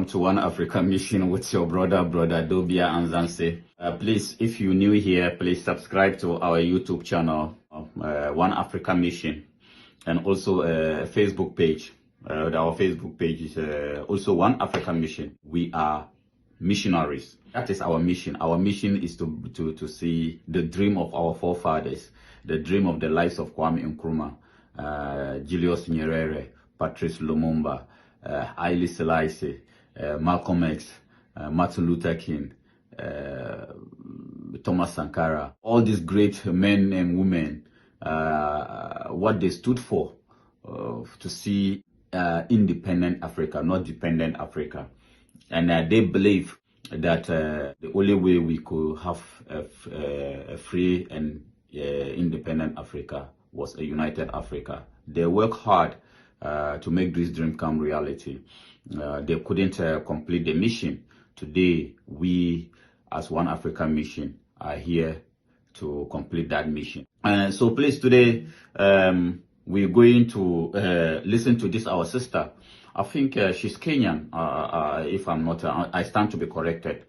to One Africa Mission with your brother Dobia Anzanse. Please, if you're new here, please subscribe to our YouTube channel, One Africa Mission, and also a Facebook page. Our Facebook page is also One Africa Mission. We are missionaries. That is our mission. Our mission is to see the dream of our forefathers, the dream of the lives of Kwame Nkrumah, Julius Nyerere, Patrice Lumumba, Haile Selassie, Malcolm X, Martin Luther King, Thomas Sankara, all these great men and women, what they stood for, to see independent Africa, not dependent Africa. And they believe that the only way we could have a free and independent Africa was a united Africa. They work hard to make this dream come reality. They couldn't complete the mission. Today, we as One Africa Mission are here to complete that mission. So please, today, we're going to listen to this, our sister. I think she's Kenyan, if I'm not, I stand to be corrected.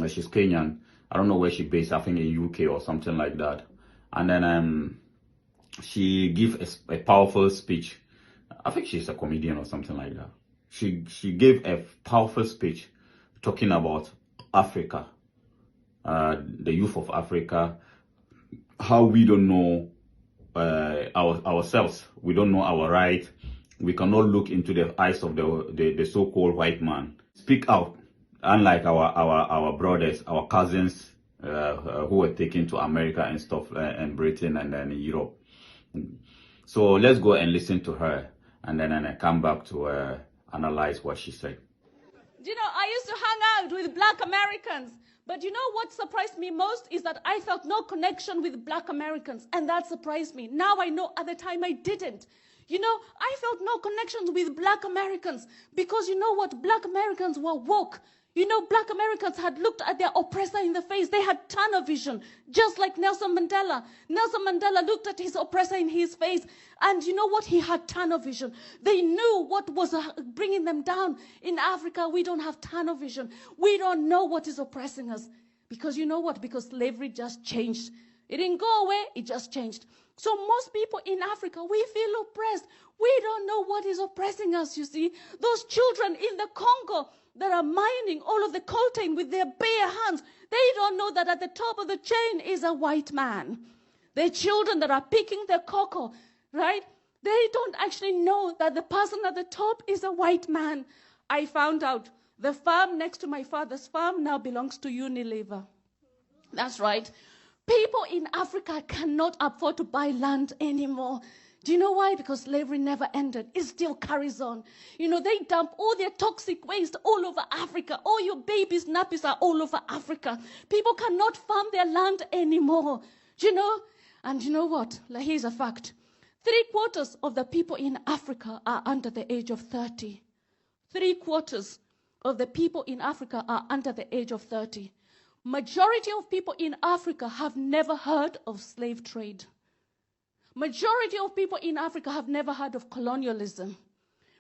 She's Kenyan. I don't know where she's based, I think in UK or something like that. And then she gives a powerful speech. I think she's a comedian or something like that. She gave a powerful speech talking about Africa, the youth of Africa, how we don't know ourselves. We don't know our right. We cannot look into the eyes of the so-called white man. Speak out, unlike our brothers, our cousins who were taken to America and stuff, and Britain and then Europe. So let's go and listen to her, and then I come back to analyze what she said. You know, I used to hang out with Black Americans, but you know what surprised me most is that I felt no connection with Black Americans, and that surprised me. Now I know, at the time I didn't. You know, I felt no connections with Black Americans because you know what? Black Americans were woke. You know, Black Americans had looked at their oppressor in the face. They had tunnel vision, just like Nelson Mandela. Nelson Mandela looked at his oppressor in his face, and you know what? He had tunnel vision. They knew what was bringing them down. In Africa, we don't have tunnel vision. We don't know what is oppressing us. Because you know what? Because slavery just changed. It didn't go away, it just changed. So most people in Africa, we feel oppressed. We don't know what is oppressing us, you see. Those children in the Congo that are mining all of the coltan with their bare hands, they don't know that at the top of the chain is a white man. The children that are picking the cocoa, right? They don't actually know that the person at the top is a white man. I found out the farm next to my father's farm now belongs to Unilever. That's right. People in Africa cannot afford to buy land anymore. Do you know why? Because slavery never ended. It still carries on. You know, they dump all their toxic waste all over Africa. All your babies' nappies are all over Africa. People cannot farm their land anymore. Do you know? And you know what? Like, here's a fact. 3/4 of the people in Africa are under the age of 30. 3/4 of the people in Africa are under the age of 30. Majority of people in Africa have never heard of slave trade. Majority of people in Africa have never heard of colonialism.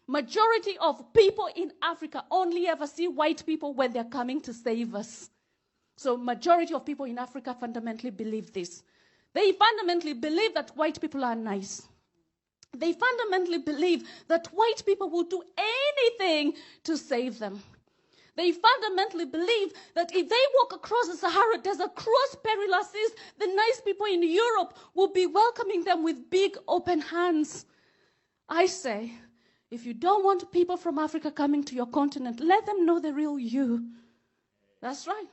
Majority of people in Africa only ever see white people when they're coming to save us. So majority of people in Africa fundamentally believe this. They fundamentally believe that white people are nice. They fundamentally believe that white people will do anything to save them. They fundamentally believe that if they walk across the Sahara Desert, cross perilous seas, the nice people in Europe will be welcoming them with big open hands. I say, if you don't want people from Africa coming to your continent, let them know the real you. That's right.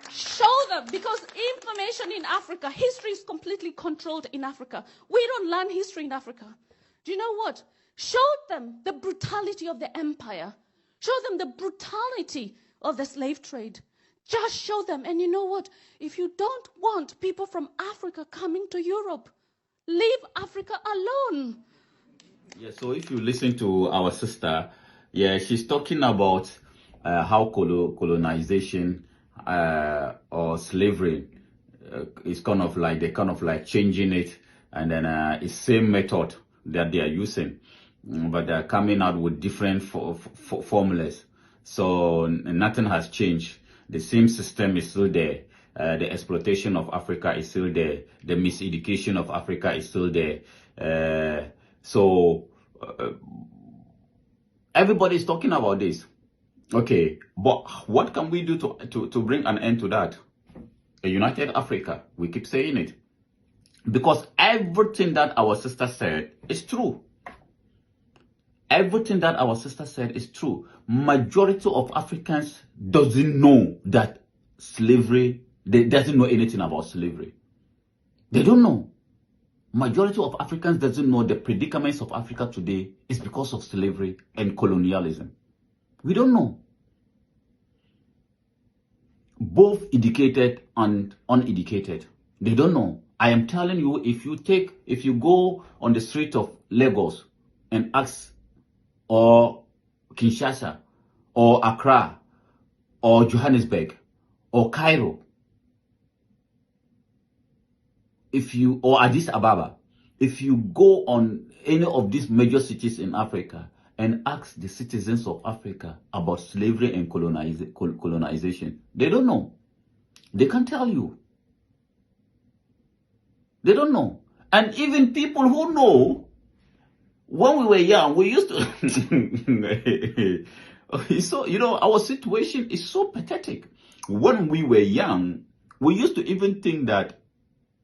Show them, because information in Africa, history is completely controlled in Africa. We don't learn history in Africa. Do you know what? Show them the brutality of the empire. Show them the brutality of the slave trade. Just show them. And you know what? If you don't want people from Africa coming to Europe, leave Africa alone. Yeah, so if you listen to our sister, yeah, she's talking about how colonization or slavery is kind of like, they're kind of like changing it, and then it's same method that they are using. but they're coming out with different formulas. So nothing has changed. The same system is still there. The exploitation of Africa is still there. The miseducation of Africa is still there. Everybody is talking about this. Okay, but what can we do to bring an end to that? A united Africa. We keep saying it. Because everything that our sister said is true. Everything that our sister said is true. Majority of Africans doesn't know that slavery, they doesn't know anything about slavery. They don't know. Majority of Africans doesn't know the predicaments of Africa today is because of slavery and colonialism. We don't know. Both educated and uneducated. They don't know. I am telling you, if you go on the street of Lagos and ask, or Kinshasa, or Accra, or Johannesburg, or Cairo, or Addis Ababa, if you go on any of these major cities in Africa and ask the citizens of Africa about slavery and colonization, they don't know. They can't tell you. They don't know. And even people who know, when we were young, we used to... So, our situation is so pathetic. When we were young, we used to even think that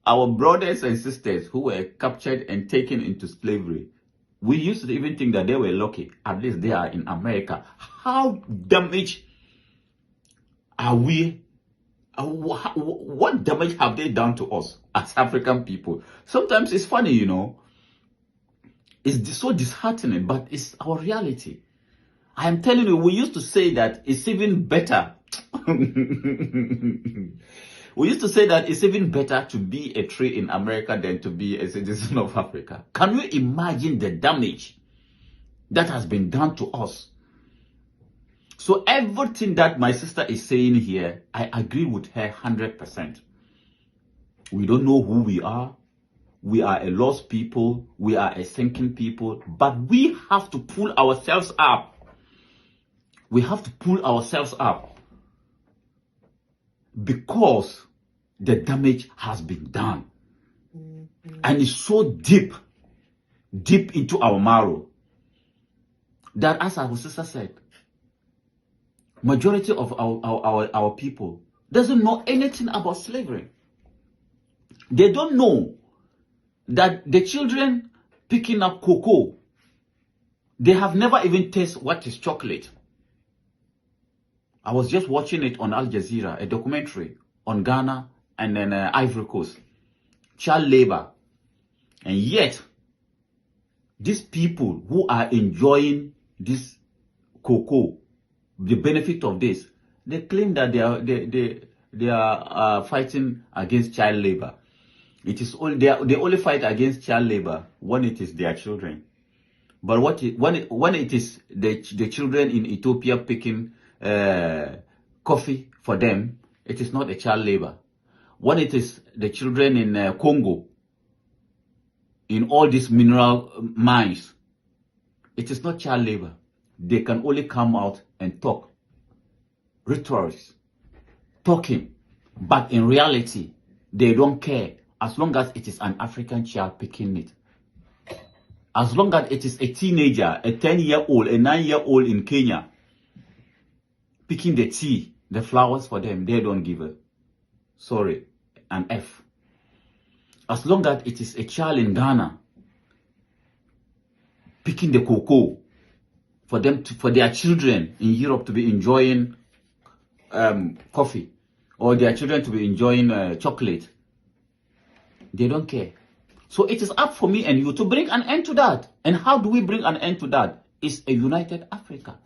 our brothers and sisters who were captured and taken into slavery, we used to even think that they were lucky. At least they are in America. How damaged are we? What damage have they done to us as African people? Sometimes it's funny, It's so disheartening, but it's our reality. I am telling you, we used to say that it's even better. We used to say that it's even better to be a tree in America than to be a citizen of Africa. Can you imagine the damage that has been done to us? So everything that my sister is saying here, I agree with her 100%. We don't know who we are. We are a lost people. We are a sinking people. But we have to pull ourselves up. We have to pull ourselves up. Because the damage has been done. And it's so deep into our marrow, that, as our sister said, majority of our people doesn't know anything about slavery. They don't know that the children picking up cocoa, they have never even tasted what is chocolate. I was just watching it on Al Jazeera, a documentary on Ghana and then Ivory Coast, child labor. And yet, these people who are enjoying this cocoa, the benefit of this, they claim that they are fighting against child labor. It is all they only fight against child labor when it is their children. But when it is the children in Ethiopia picking coffee for them, it is not a child labor. When it is the children in Congo, in all these mineral mines, it is not child labor. They can only come out and talk. Rhetorics. Talking. But in reality, they don't care as long as it is an African child picking it. As long as it is a teenager, a 10-year-old, a 9-year-old in Kenya, picking the tea, the flowers for them, they don't give an F. As long as it is a child in Ghana, picking the cocoa, for their children in Europe to be enjoying coffee, or their children to be enjoying chocolate, they don't care. So it is up for me and you to bring an end to that. And how do we bring an end to that? It's a united Africa.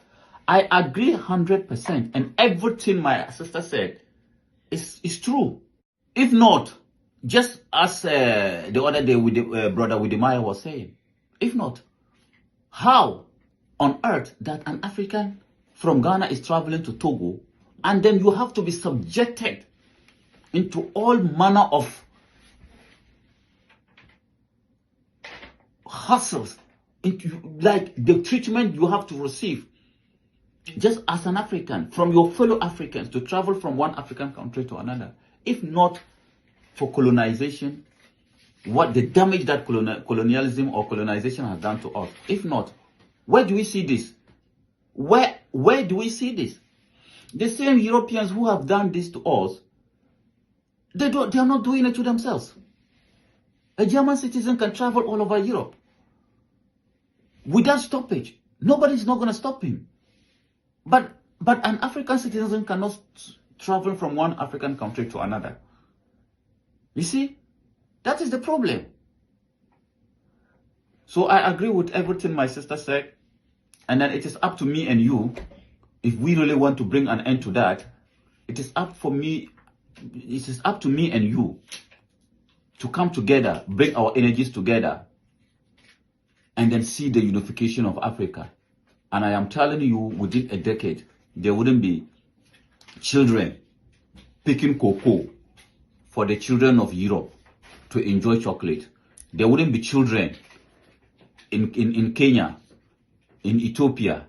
I agree 100%, and everything my sister said is true. If not, just as the other day with brother Widimaya was saying, if not, how on earth that an African from Ghana is traveling to Togo, and then you have to be subjected into all manner of hustles like the treatment you have to receive just as an African, from your fellow Africans, to travel from one African country to another. If not for colonization, what the damage that colonialism or colonization has done to us. If not, where do we see this? Where do we see this? The same Europeans who have done this to us, they are not doing it to themselves. A German citizen can travel all over Europe without stoppage. Nobody's not going to stop him. But an African citizen cannot travel from one African country to another. You see, that is the problem. So I agree with everything my sister said. And then it is up to me and you, if we really want to bring an end to that, it is up to me and you to come together, bring our energies together, and then see the unification of Africa. And I am telling you, within a decade, there wouldn't be children picking cocoa for the children of Europe to enjoy chocolate. There wouldn't be children in Kenya, in Ethiopia,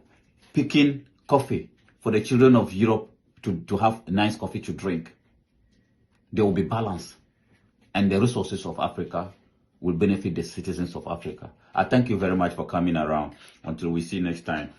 picking coffee for the children of Europe to have a nice coffee to drink. There will be balance, and the resources of Africa will benefit the citizens of Africa. I thank you very much for coming around. Until we see you next time.